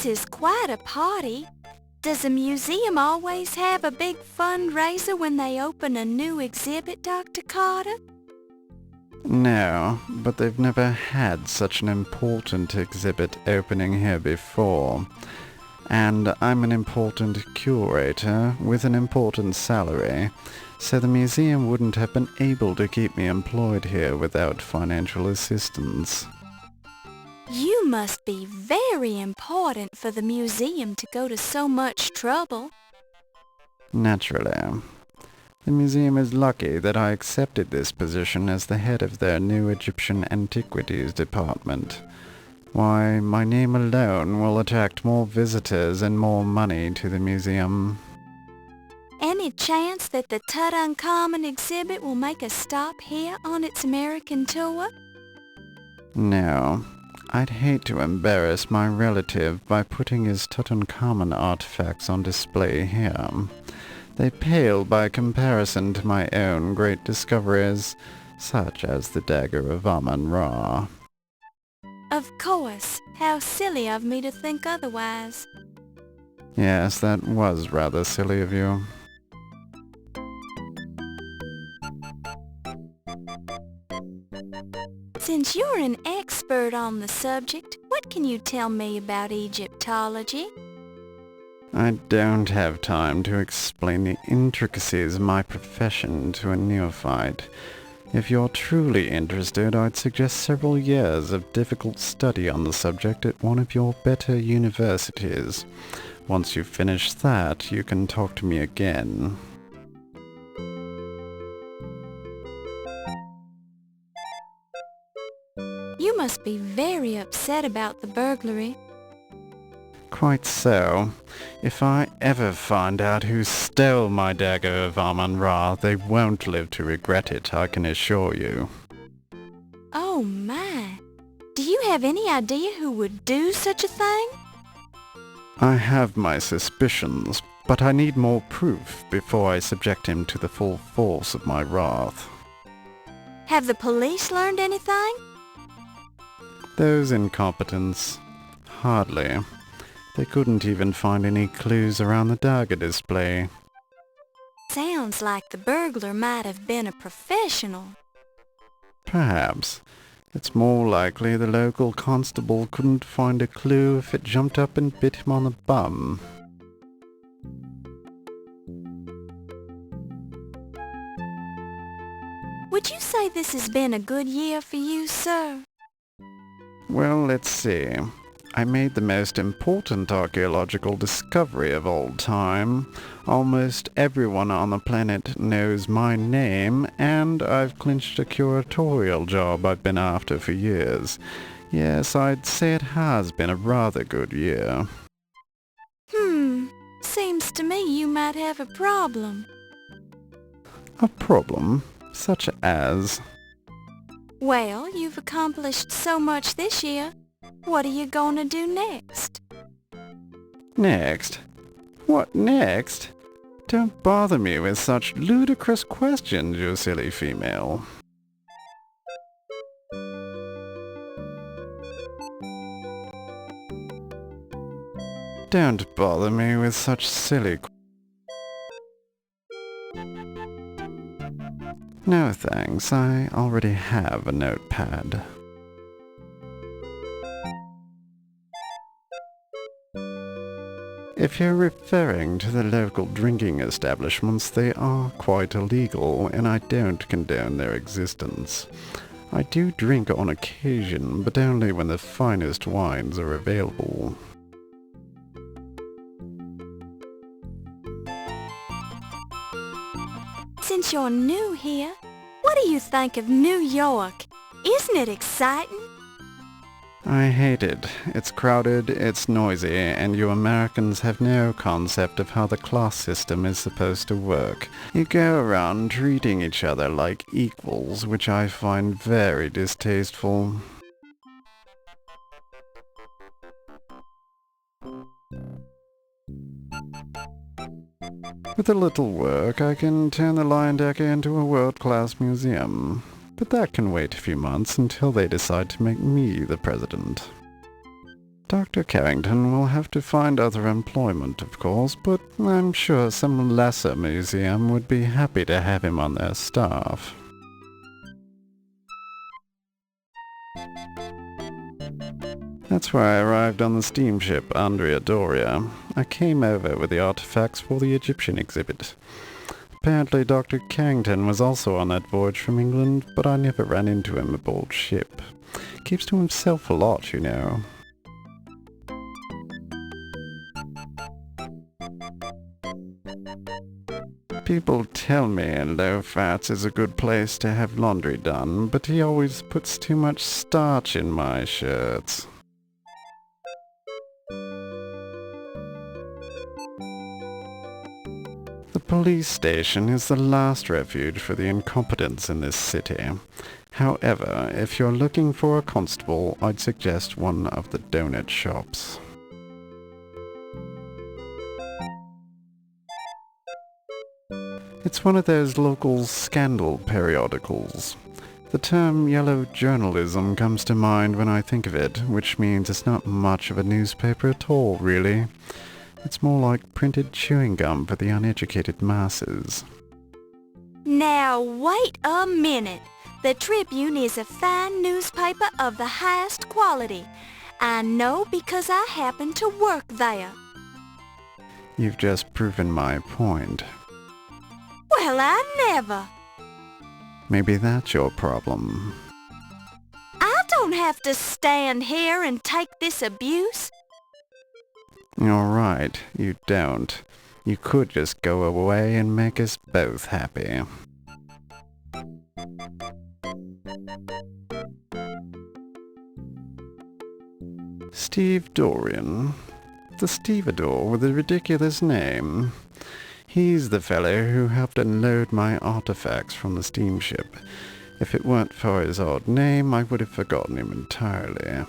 This is quite a party. Does the museum always have a big fundraiser when they open a new exhibit, Dr. Carter? No, but they've never had such an important exhibit opening here before. And I'm an important curator with an important salary, so the museum wouldn't have been able to keep me employed here without financial assistance. You must be very important for the museum to go to so much trouble. Naturally. The museum is lucky that I accepted this position as the head of their new Egyptian antiquities department. Why, my name alone will attract more visitors and more money to the museum. Any chance that the Tutankhamun exhibit will make a stop here on its American tour? No. I'd hate to embarrass my relative by putting his Tutankhamun artifacts on display here. They pale by comparison to my own great discoveries, such as the Dagger of Amon Ra. Of course. How silly of me to think otherwise. Yes, that was rather silly of you. Since you're an expert on the subject, what can you tell me about Egyptology? I don't have time to explain the intricacies of my profession to a neophyte. If you're truly interested, I'd suggest several years of difficult study on the subject at one of your better universities. Once you've finished that, you can talk to me again. You must be very upset about the burglary. Quite so. If I ever find out who stole my Dagger of Amon Ra, they won't live to regret it, I can assure you. Oh my! Do you have any idea who would do such a thing? I have my suspicions, but I need more proof before I subject him to the full force of my wrath. Have the police learned anything? Those incompetents? Hardly. They couldn't even find any clues around the dagger display. Sounds like the burglar might have been a professional. Perhaps. It's more likely the local constable couldn't find a clue if it jumped up and bit him on the bum. Would you say this has been a good year for you, sir? Well, let's see. I made the most important archaeological discovery of all time. Almost everyone on the planet knows my name, and I've clinched a curatorial job I've been after for years. Yes, I'd say it has been a rather good year. Seems to me you might have a problem. A problem? Such as? Well, you've accomplished so much this year. What are you going to do next? Next? What next? Don't bother me with such ludicrous questions, you silly female. Don't bother me with such silly No thanks, I already have a notepad. If you're referring to the local drinking establishments, they are quite illegal, and I don't condone their existence. I do drink on occasion, but only when the finest wines are available. Since you're new here, what do you think of New York? Isn't it exciting? I hate it. It's crowded, it's noisy, and you Americans have no concept of how the class system is supposed to work. You go around treating each other like equals, which I find very distasteful. With a little work, I can turn the Lion Decker into a world-class museum. But that can wait a few months until they decide to make me the president. Dr. Carrington will have to find other employment, of course, but I'm sure some lesser museum would be happy to have him on their staff. That's why I arrived on the steamship Andrea Doria. I came over with the artifacts for the Egyptian exhibit. Apparently Dr. Carrington was also on that voyage from England, but I never ran into him aboard ship. Keeps to himself a lot, you know. People tell me Low Fats is a good place to have laundry done, but he always puts too much starch in my shirts. The police station is the last refuge for the incompetents in this city. However, if you're looking for a constable, I'd suggest one of the donut shops. It's one of those local scandal periodicals. The term yellow journalism comes to mind when I think of it, which means it's not much of a newspaper at all, really. It's more like printed chewing gum for the uneducated masses. Now wait a minute. The Tribune is a fine newspaper of the highest quality. I know because I happen to work there. You've just proven my point. Well, I never. Maybe that's your problem. I don't have to stand here and take this abuse. You're right, you don't. You could just go away and make us both happy. Steve Dorian. The stevedore with the ridiculous name. He's the fellow who helped unload my artifacts from the steamship. If it weren't for his odd name, I would have forgotten him entirely.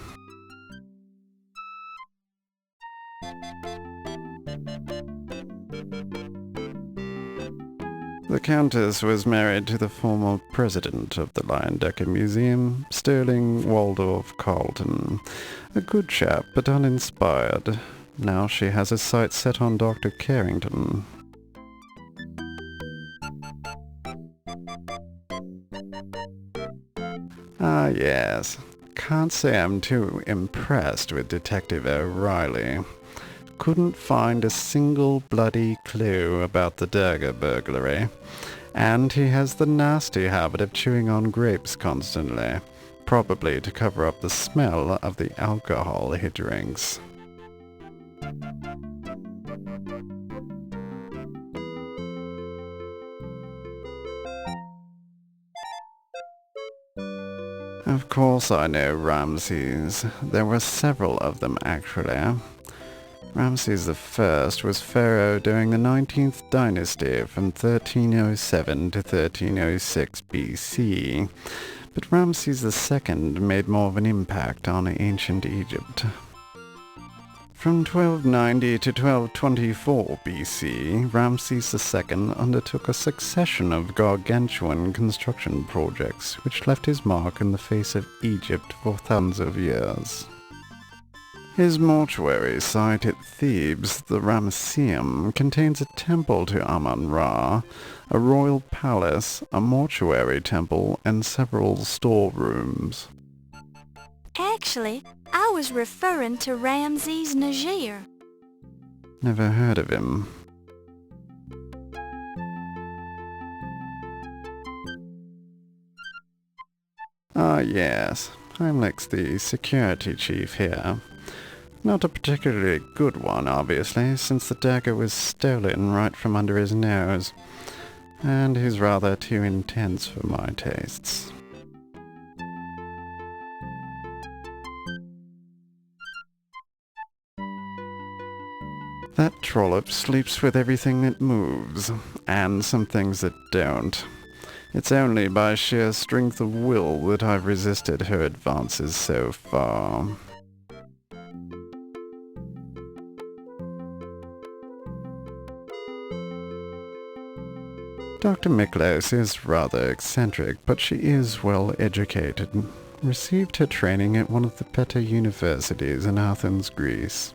The Countess was married to the former president of the Leyendecker Museum, Sterling Waldorf Carlton. A good chap, but uninspired. Now she has her sights set on Dr. Carrington. Ah, yes. Can't say I'm too impressed with Detective O'Reilly. Couldn't find a single bloody clue about the Dagger burglary. And he has the nasty habit of chewing on grapes constantly, probably to cover up the smell of the alcohol he drinks. Of course I know Ramses. There were several of them, actually. Ramses I was pharaoh during the 19th dynasty from 1307 to 1306 BC, but Ramses II made more of an impact on ancient Egypt. From 1290 to 1224 BC, Ramses II undertook a succession of gargantuan construction projects which left his mark in the face of Egypt for thousands of years. His mortuary site at Thebes, the Ramesseum, contains a temple to Amon Ra, a royal palace, a mortuary temple, and several storerooms. Actually, I was referring to Ramses Niger. Never heard of him. Ah, yes. Heimlich's the security chief here. Not a particularly good one, obviously, since the dagger was stolen right from under his nose. And he's rather too intense for my tastes. That trollop sleeps with everything that moves, and some things that don't. It's only by sheer strength of will that I've resisted her advances so far. Dr. Miklos is rather eccentric, but she is well educated. received her training at one of the better universities in Athens, Greece.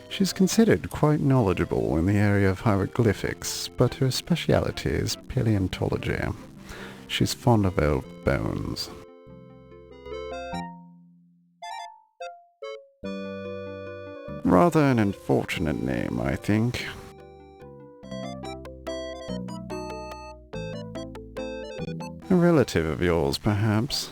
She's considered quite knowledgeable in the area of hieroglyphics, but her speciality is paleontology. She's fond of old bones. Rather an unfortunate name, I think. A relative of yours, perhaps.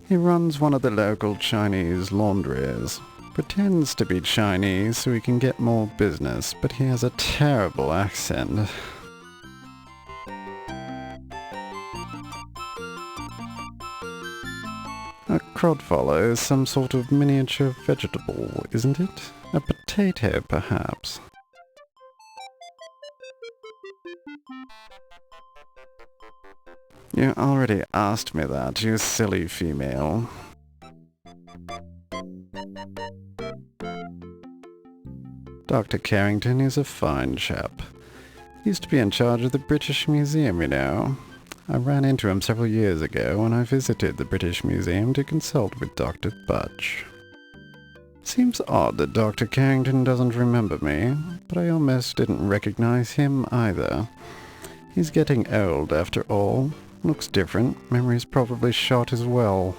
He runs one of the local Chinese laundries. Pretends to be Chinese so he can get more business, but he has a terrible accent. A crodfollow is some sort of miniature vegetable, isn't it? A potato, perhaps. You already asked me that, you silly female. Dr. Carrington is a fine chap. Used to be in charge of the British Museum, you know. I ran into him several years ago when I visited the British Museum to consult with Dr. Butch. Seems odd that Dr. Carrington doesn't remember me, but I almost didn't recognize him either. He's getting old after all. Looks different. Memory's probably shot as well.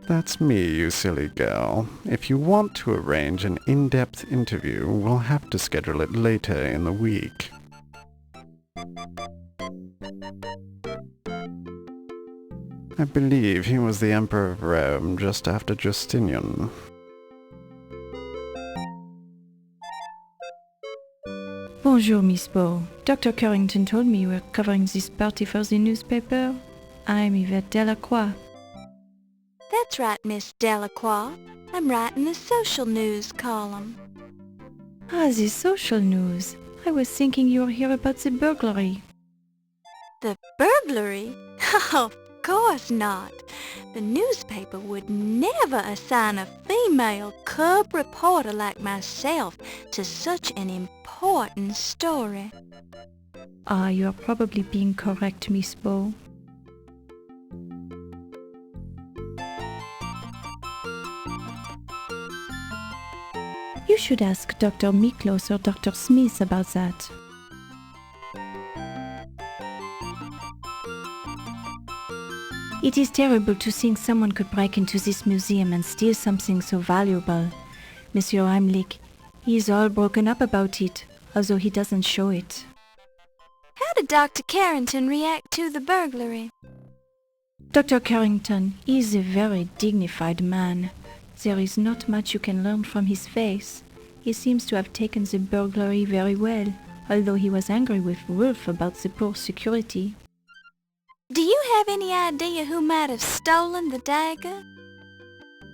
That's me, you silly girl. If you want to arrange an in-depth interview, we'll have to schedule it later in the week. I believe he was the Emperor of Rome just after Justinian. Bonjour, Miss Bow. Dr. Carrington told me you were covering this party for the newspaper. I'm Yvette Delacroix. That's right, Miss Delacroix. I'm writing the social news column. Ah, the social news. I was thinking you were here about the burglary. The burglary? Of course not. The newspaper would never assign a female cub reporter like myself to such an important story. Ah, you are probably being correct, Miss Bow. You should ask Dr. Miklos or Dr. Smith about that. It is terrible to think someone could break into this museum and steal something so valuable. Monsieur Heimlich, he is all broken up about it, although he doesn't show it. How did Dr. Carrington react to the burglary? Dr. Carrington is a very dignified man. There is not much you can learn from his face. He seems to have taken the burglary very well, although he was angry with Wolf about the poor security. Do you have any idea who might have stolen the dagger?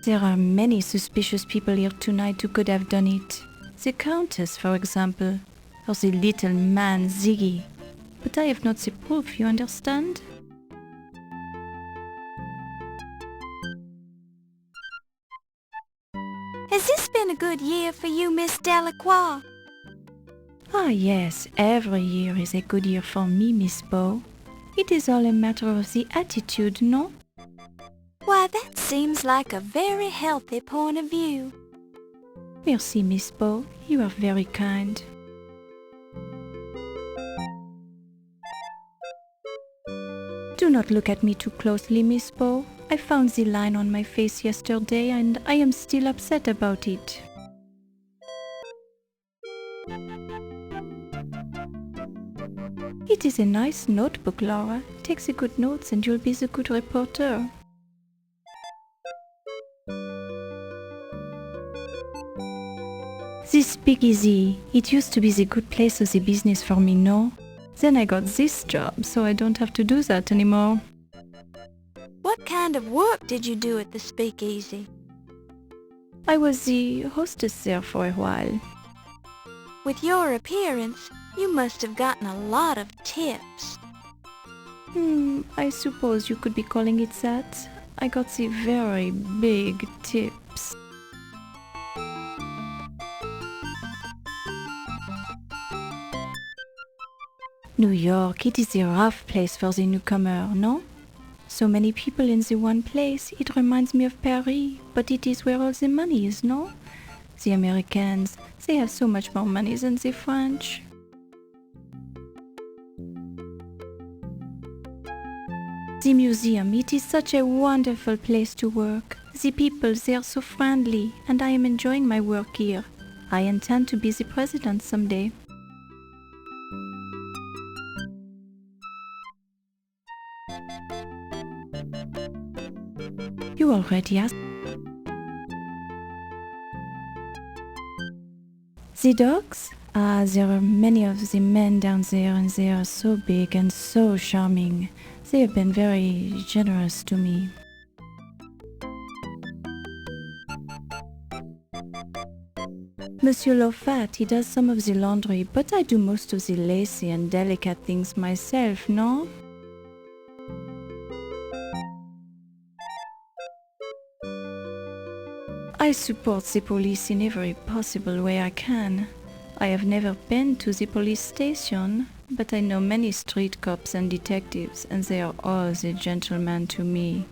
There are many suspicious people here tonight who could have done it. The Countess, for example, or the little man Ziggy. But I have not the proof, you understand? Has this been a good year for you, Miss Delacroix? Ah yes, every year is a good year for me, Miss Bow. It is all a matter of the attitude, no? Why, that seems like a very healthy point of view. Merci, Miss Bow. You are very kind. Do not look at me too closely, Miss Bow. I found the line on my face yesterday and I am still upset about it. It is a nice notebook, Laura. Take the good notes and you'll be the good reporter. This speakeasy, it used to be the good place of the business for me, no? Then I got this job, so I don't have to do that anymore. What kind of work did you do at the speakeasy? I was the hostess there for a while. With your appearance, you must have gotten a lot of tips. I suppose you could be calling it that. I got the very big tips. New York, it is a rough place for the newcomer, no? So many people in the one place, it reminds me of Paris, but it is where all the money is, no? The Americans, they have so much more money than the French. The museum, it is such a wonderful place to work. The people, they are so friendly, and I am enjoying my work here. I intend to be the president someday. You already asked. The dogs? There are many of the men down there, and they are so big and so charming. They have been very generous to me. Monsieur Lofat, he does some of the laundry, but I do most of the lacy and delicate things myself, no? I support the police in every possible way I can. I have never been to the police station, but I know many street cops and detectives, and they are all the gentlemen to me.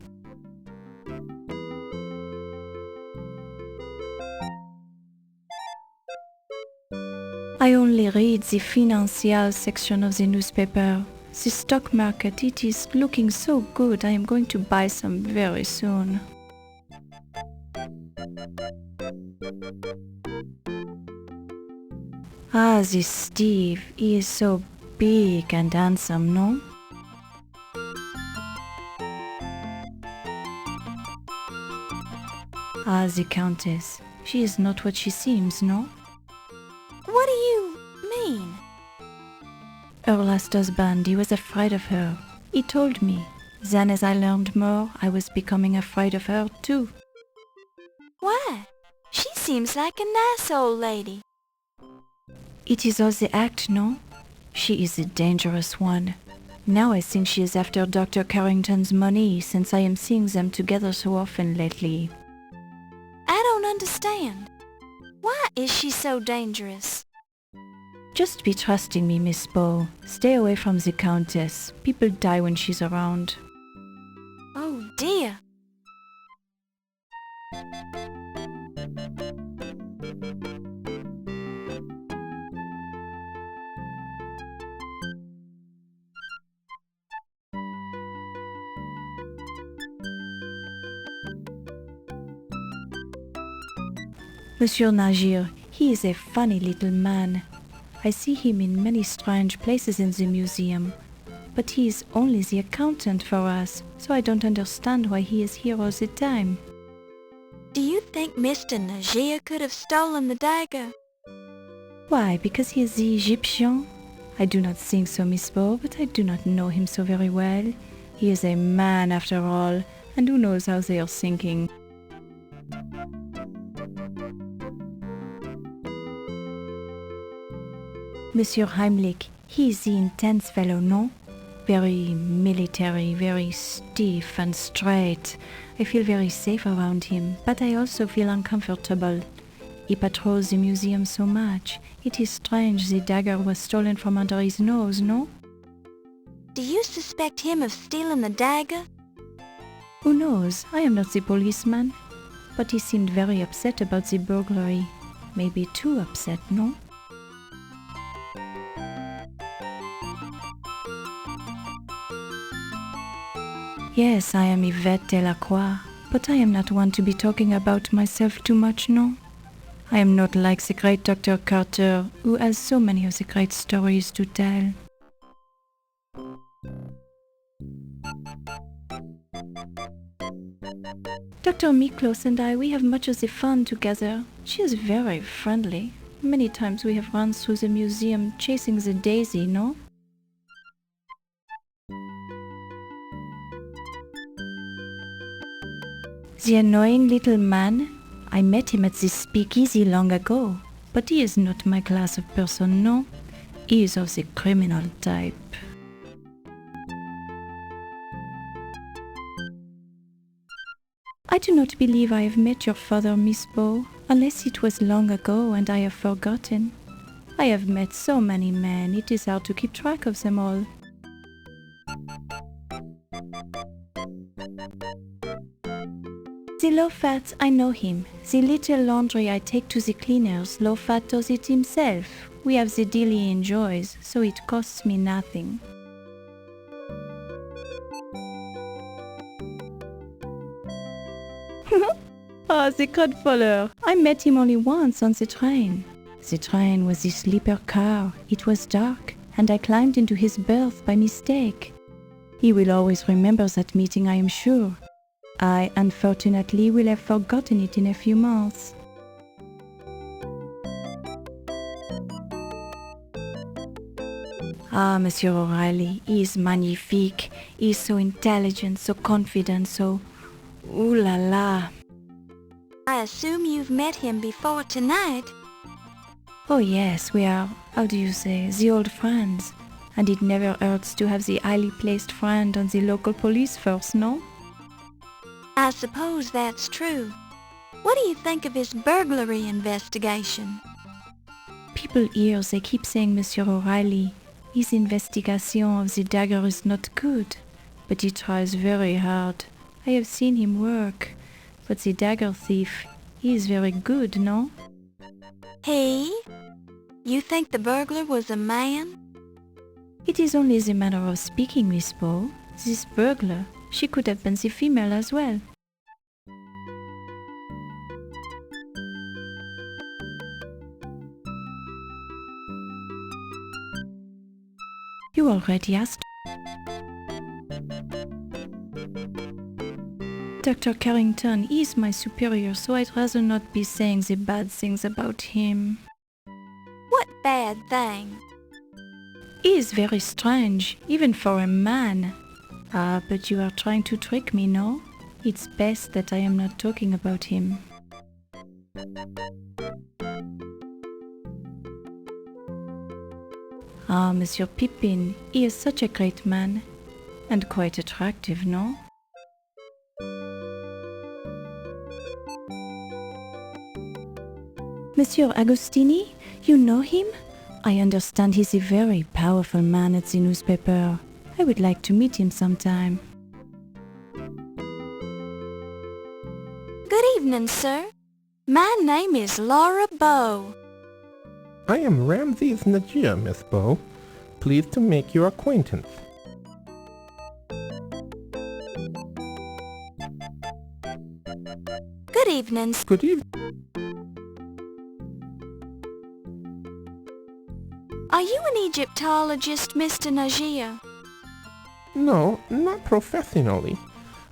I only read the financial section of the newspaper. The stock market, it is looking so good. I am going to buy some very soon. This Steve, he is so big and handsome, no? The Countess, she is not what she seems, no? What do you mean? Her last husband, he was afraid of her. He told me. Then as I learned more, I was becoming afraid of her too. Why? She seems like a nice old lady. It is all the act, no? She is a dangerous one. Now I think she is after Dr. Carrington's money, since I am seeing them together so often lately. I don't understand. Why is she so dangerous? Just be trusting me, Miss Bow. Stay away from the Countess. People die when she's around. Oh dear. Monsieur Nagir, he is a funny little man. I see him in many strange places in the museum, but he is only the accountant for us, so I don't understand why he is here all the time. Do you think Mr. Nagir could have stolen the dagger? Why, because he is the Egyptian? I do not think so, Miss Bow, but I do not know him so very well. He is a man after all, and who knows how they are thinking. Monsieur Heimlich, he is the intense fellow, no? Very military, very stiff and straight. I feel very safe around him, but I also feel uncomfortable. He patrols the museum so much. It is strange the dagger was stolen from under his nose, no? Do you suspect him of stealing the dagger? Who knows? I am not the policeman. But he seemed very upset about the burglary. Maybe too upset, no? Yes, I am Yvette Delacroix, but I am not one to be talking about myself too much, no? I am not like the great Dr. Carter, who has so many of the great stories to tell. Dr. Miklos and I, we have much of the fun together. She is very friendly. Many times we have run through the museum chasing the daisy, no? The annoying little man, I met him at this speakeasy long ago, but he is not my class of person, no. He is of the criminal type. I do not believe I have met your father, Miss Bow, unless it was long ago and I have forgotten. I I have met so many men, it is hard to keep track of them all. The low-fat, I know him. The little laundry I take to the cleaners, low-fat does it himself. We have the deal he enjoys, so it costs me nothing. Ah, the codfaller. I met him only once on the train. The train was the sleeper car. It was dark, and I climbed into his berth by mistake. He will always remember that meeting, I am sure. I, unfortunately, will have forgotten it in a few months. Ah, Monsieur O'Reilly, he is magnifique. He is so intelligent, so confident, so... Ooh la la. I assume you've met him before tonight. Oh yes, we are, how do you say, the old friends. And it never hurts to have the highly placed friend on the local police force, no? I suppose that's true. What do you think of his burglary investigation? People here, they keep saying, Monsieur O'Reilly, his investigation of the dagger is not good, but he tries very hard. I have seen him work, but the dagger thief, he is very good, no? He? You think the burglar was a man? It is only the manner of speaking, Miss Poe. This burglar, she could have been the female as well. You already asked. Dr. Carrington is my superior, so I'd rather not be saying the bad things about him. What bad thing? He is very strange, even for a man. Ah, but you are trying to trick me, no? It's best that I am not talking about him. Ah, Monsieur Pippin, he is such a great man. And quite attractive, no? Monsieur Agostini, you know him? I understand he's a very powerful man at the newspaper. I would like to meet him sometime. Good evening, sir. My name is Laura Bow. I am Ramses Najia, Miss Bow. Pleased to make your acquaintance. Good evening. Good evening. Are you an Egyptologist, Mr. Najia? No, not professionally.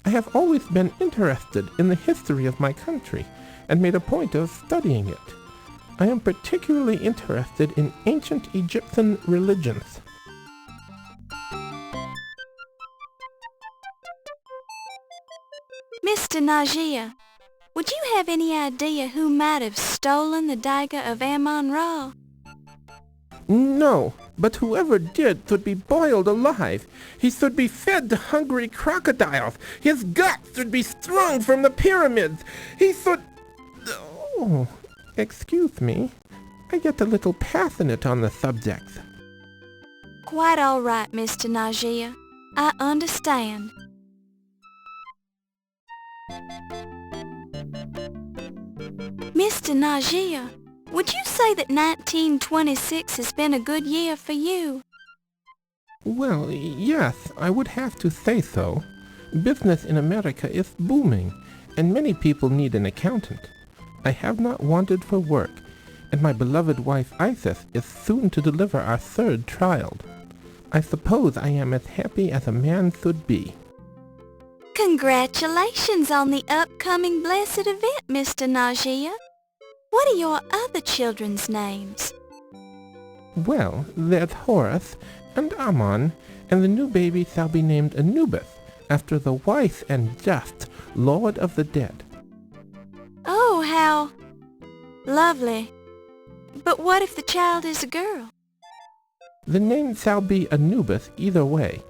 I have always been interested in the history of my country and made a point of studying it. I am particularly interested in ancient Egyptian religions. Mr. Najia, would you have any idea who might have stolen the Dagger of Amon Ra? No, but whoever did should be boiled alive. He should be fed to hungry crocodiles. His guts should be strung from the pyramids. He should... Oh, excuse me. I get a little passionate on the subject. Quite all right, Mr. Najia. I understand. Mr. Najia, would you say that 1926 has been a good year for you? Well, yes, I would have to say so. Business in America is booming, and many people need an accountant. I have not wanted for work, and my beloved wife Isis is soon to deliver our third child. I suppose I am as happy as a man should be. Congratulations on the upcoming blessed event, Mr. Najia. What are your other children's names? Well, there's Horus and Ammon, and the new baby shall be named Anubis, after the wise and just Lord of the Dead. Oh, how lovely. But what if the child is a girl? The name shall be Anubis either way.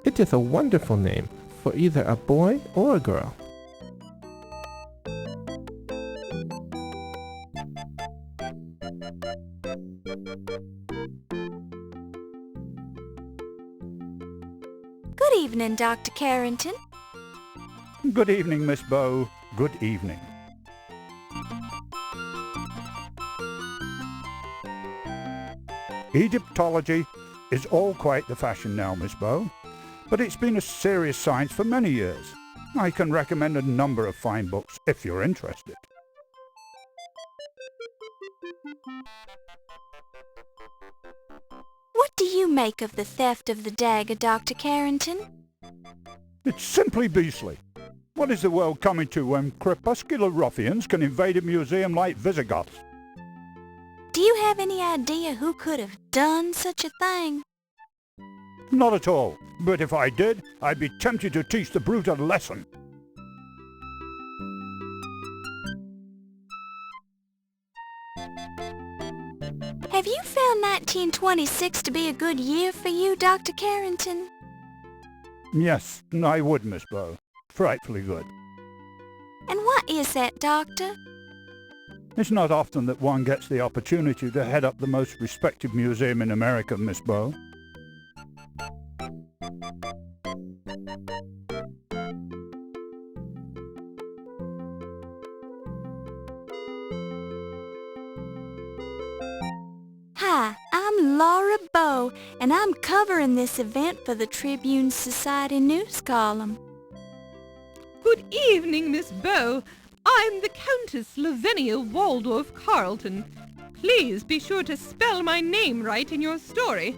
It is a wonderful name for either a boy or a girl. evening, Dr. Carrington. Good evening, Miss Bow. Good evening. Egyptology is all quite the fashion now, Miss Bow, but it's been a serious science for many years. I can recommend a number of fine books if you're interested. What do you make of the theft of the dagger, Dr. Carrington? It's simply beastly. What is the world coming to when crepuscular ruffians can invade a museum like Visigoths? Do you have any idea who could have done such a thing? Not at all, but if I did, I'd be tempted to teach the brute a lesson. Have you found 1926 to be a good year for you, Dr. Carrington? Yes, I would, Miss Bow. Frightfully good. And what is that, Doctor? It's not often that one gets the opportunity to head up the most respected museum in America, Miss Bow. Hi, I'm Laura Bow, and I'm covering this event for the Tribune Society news column. Good evening, Miss Bow. I'm the Countess Lavinia Waldorf Carleton. Please be sure to spell my name right in your story.